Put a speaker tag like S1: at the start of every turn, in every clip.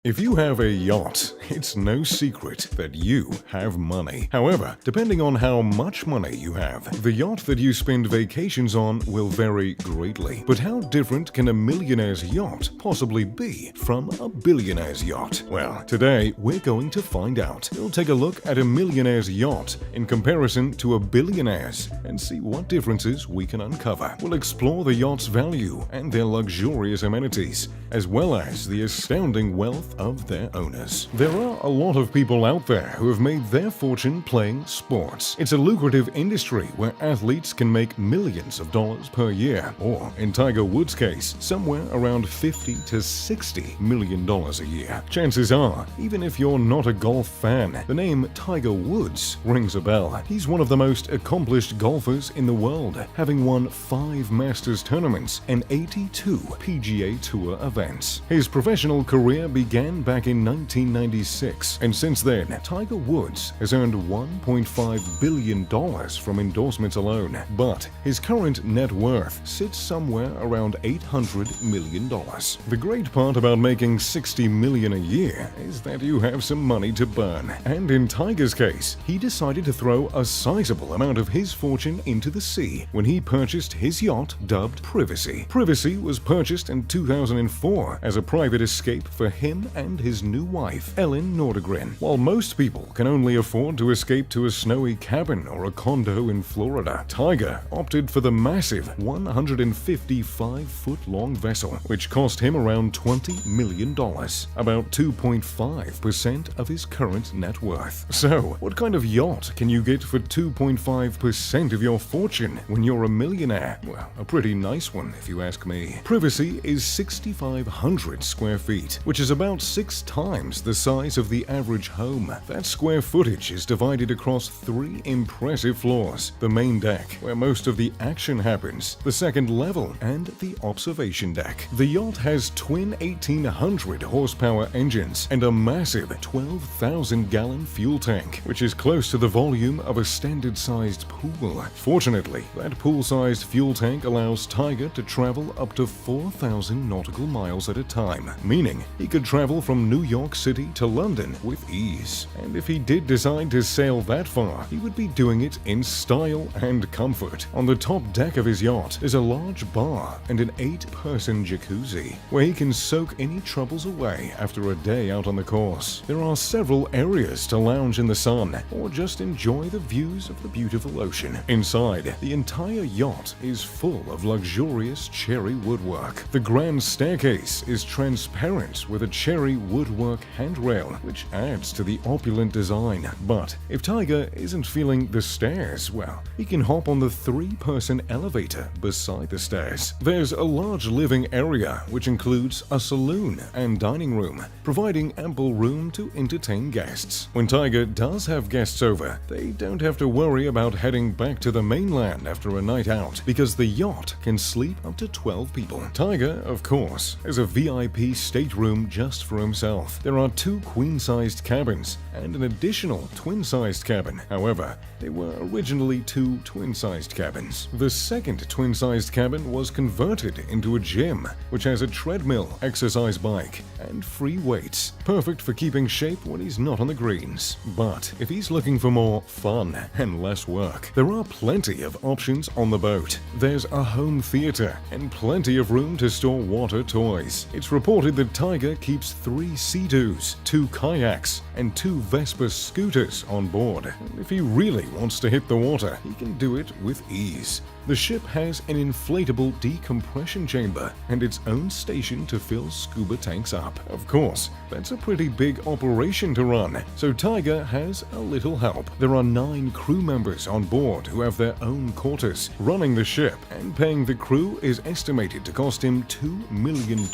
S1: If you have a yacht, it's no secret that you have money. However, depending on how much money you have, the yacht that you spend vacations on will vary greatly. But how different can a millionaire's yacht possibly be from a billionaire's yacht? Well, today we're going to find out. We'll take a look at a millionaire's yacht in comparison to a billionaire's and see what differences we can uncover. We'll explore the yacht's value and their luxurious amenities, as well as the astounding wealth of their owners. There are a lot of people out there who have made their fortune playing sports. It's a lucrative industry where athletes can make millions of dollars per year, or in Tiger Woods' case, somewhere around $50 to $60 million a year. Chances are, even if you're not a golf fan, the name Tiger Woods rings a bell. He's one of the most accomplished golfers in the world, having won 5 Masters tournaments and 82 PGA Tour events. His professional career began back in 1996, and since then, Tiger Woods has earned $1.5 billion from endorsements alone, but his current net worth sits somewhere around $800 million. The great part about making $60 million a year is that you have some money to burn, and in Tiger's case, he decided to throw a sizable amount of his fortune into the sea when he purchased his yacht dubbed Privacy. Privacy was purchased in 2004 as a private escape for him and his new wife, Ellen Nordegren. While most people can only afford to escape to a snowy cabin or a condo in Florida, Tiger opted for the massive 155-foot-long vessel, which cost him around $20 million, about 2.5% of his current net worth. So, what kind of yacht can you get for 2.5% of your fortune when you're a millionaire? Well, a pretty nice one, if you ask me. Privacy is 6,500 square feet, which is about 6 times the size of the average home. That square footage is divided across 3 impressive floors: the main deck, where most of the action happens, the second level, and the observation deck. The yacht has twin 1,800 horsepower engines and a massive 12,000-gallon fuel tank, which is close to the volume of a standard-sized pool. Fortunately, that pool-sized fuel tank allows Tiger to travel up to 4,000 nautical miles at a time, meaning he could travel from New York City to London with ease. And if he did decide to sail that far, he would be doing it in style and comfort. On the top deck of his yacht is a large bar and an 8-person jacuzzi, where he can soak any troubles away after a day out on the course. There are several areas to lounge in the sun or just enjoy the views of the beautiful ocean. Inside, the entire yacht is full of luxurious cherry woodwork. The grand staircase is transparent with a cherry woodwork handrail, which adds to the opulent design. But if Tiger isn't feeling the stairs, well, he can hop on the 3-person elevator beside the stairs. There's a large living area, which includes a saloon and dining room, providing ample room to entertain guests. When Tiger does have guests over, they don't have to worry about heading back to the mainland after a night out, because the yacht can sleep up to 12 people. Tiger, of course, has a VIP stateroom just for himself. There are 2 queen-sized cabins and an additional twin-sized cabin. However, they were originally 2 twin-sized cabins. The second twin-sized cabin was converted into a gym, which has a treadmill, exercise bike, and free weights, perfect for keeping shape when he's not on the greens. But if he's looking for more fun and less work, there are plenty of options on the boat. There's a home theater and plenty of room to store water toys. It's reported that Tiger keeps 3 Sea-Doos, 2 kayaks, and 2 Vespa scooters on board. And if he really wants to hit the water, he can do it with ease. The ship has an inflatable decompression chamber and its own station to fill scuba tanks up. Of course, that's a pretty big operation to run, so Tiger has a little help. There are 9 crew members on board who have their own quarters. Running the ship and paying the crew is estimated to cost him $2 million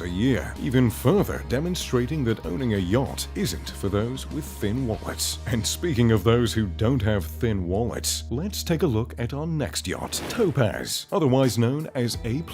S1: a year, even further demonstrating that owning a yacht isn't for those with thin wallets. And speaking of those who don't have thin wallets, let's take a look at our next yacht. Topaz, otherwise known as A+,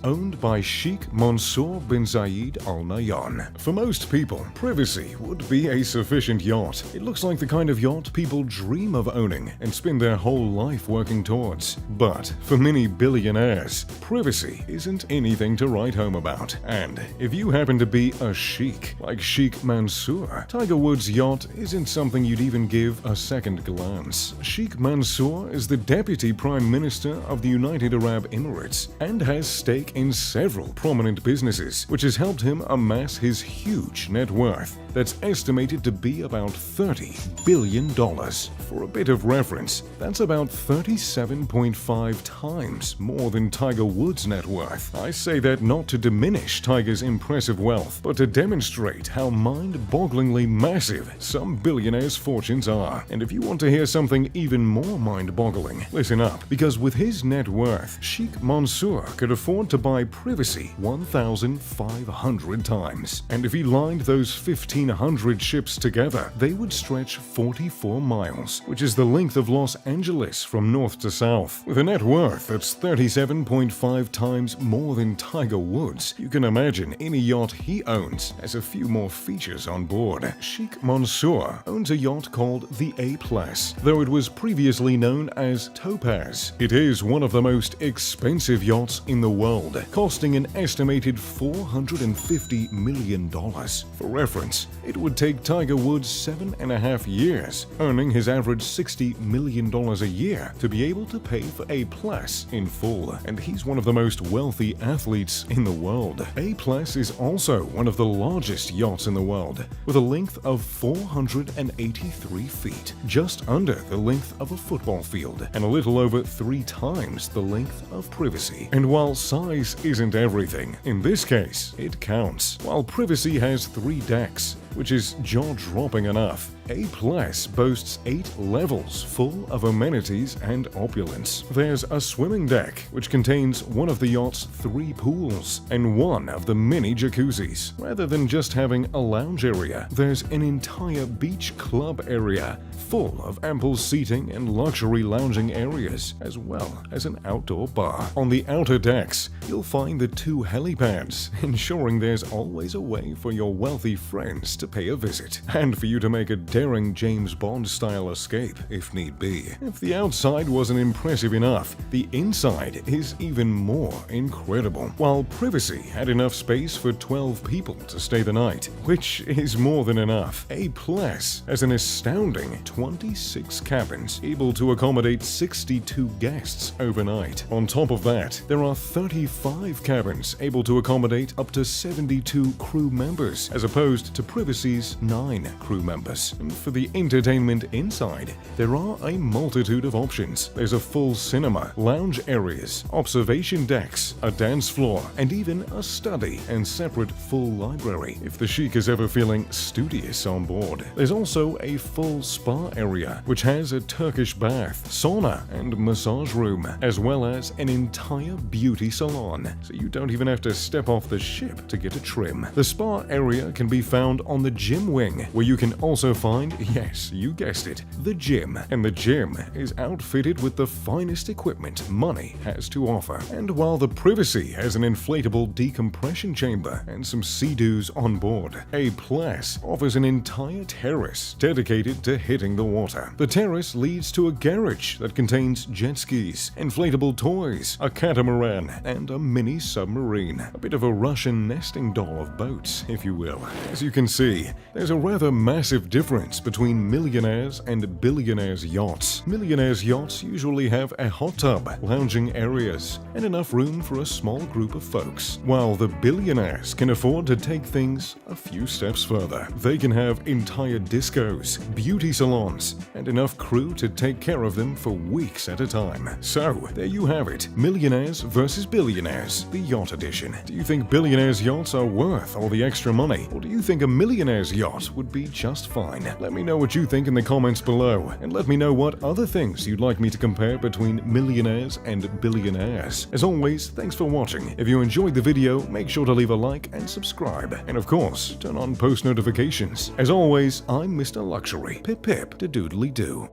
S1: owned by Sheikh Mansour bin Zayed Al Nahyan. For most people, Privacy would be a sufficient yacht. It looks like the kind of yacht people dream of owning and spend their whole life working towards. But for many billionaires, Privacy isn't anything to write home about. And if you happen to be a sheik like Sheikh Mansour. Tiger Woods' yacht isn't something you'd even give a second glance. Sheikh Mansour is the Deputy Prime Minister of the United Arab Emirates and has stake in several prominent businesses, which has helped him amass his huge net worth that's estimated to be about $30 billion. For a bit of reference, that's about 37.5 times more than Tiger Woods' net worth. I say that not to diminish Tiger's impressive wealth, but to demonstrate how mind-bogglingly massive some billionaires' fortunes are. And if you want to hear something even more mind-boggling, listen up, because with his net worth, Sheikh Mansour could afford to buy privacy 1,500 times. And if he lined those 1,500 ships together, they would stretch 44 miles, which is the length of Los Angeles from north to south. With a net worth that's 37.5 times more than Tiger Woods, you can imagine any yacht he owns has a few more features on board. Sheikh Mansour owns a yacht called the A-Class, though it was previously known as Topaz. It is one of the most expensive yachts in the world, costing an estimated $450 million. For reference, it would take Tiger Woods 7.5 years, earning his average $60 million a year, to be able to pay for A-Class in full, and he's one of the most wealthy athletes in the world. A-Class is also one of the largest yachts in the world, with a length of 483 feet, just under the length of a football field, and a little over 3 times the length of privacy. And while size isn't everything, in this case, it counts. While privacy has 3 decks, which is jaw-dropping enough, A-Class boasts 8 levels full of amenities and opulence. There's a swimming deck, which contains one of the yacht's 3 pools and one of the mini jacuzzis. Rather than just having a lounge area, there's an entire beach club area full of ample seating and luxury lounging areas, as well as an outdoor bar. On the outer decks, you'll find the 2 helipads, ensuring there's always a way for your wealthy friends to pay a visit, and for you to make a daring James Bond-style escape if need be. If the outside wasn't impressive enough, the inside is even more incredible. While privacy had enough space for 12 people to stay the night, which is more than enough, A-Class has an astounding 26 cabins, able to accommodate 62 guests overnight. On top of that, there are 35 cabins able to accommodate up to 72 crew members, as opposed to Privacy's 9 crew members. And for the entertainment inside, there are a multitude of options. There's a full cinema, lounge areas, observation decks, a dance floor, and even a study and separate full library, if the Sheik is ever feeling studious on board. There's also a full spa area, which has a Turkish bath, sauna, and massage room, as well as an entire beauty salon, so you don't even have to step off the ship to get a trim. The spa area can be found on the gym wing, where you can also find, yes, you guessed it, the gym. And the gym is outfitted with the finest equipment money has to offer. And while the Privacy has an inflatable decompression chamber and some sea-doos on board, A-Class offers an entire terrace dedicated to hitting the water. The terrace leads to a garage that contains jet skis, inflatable toys, a catamaran, and a mini submarine. A bit of a Russian nesting doll of boats, if you will. As you can see, there's a rather massive difference between millionaires and billionaires' yachts. Millionaires' yachts usually have a hot tub, lounging areas, and enough room for a small group of folks, while the billionaires can afford to take things a few steps further. They can have entire discos, beauty salons, and enough crew to take care of them for weeks at a time. So, there you have it, Millionaires versus Billionaires, the Yacht Edition. Do you think billionaires' yachts are worth all the extra money, or do you think a millionaire's yacht would be just fine? Let me know what you think in the comments below, and let me know what other things you'd like me to compare between millionaires and billionaires. As always, thanks for watching. If you enjoyed the video, make sure to leave a like and subscribe, and of course, turn on post notifications. As always, I'm Mr. Luxury. Pip pip to doodly doo.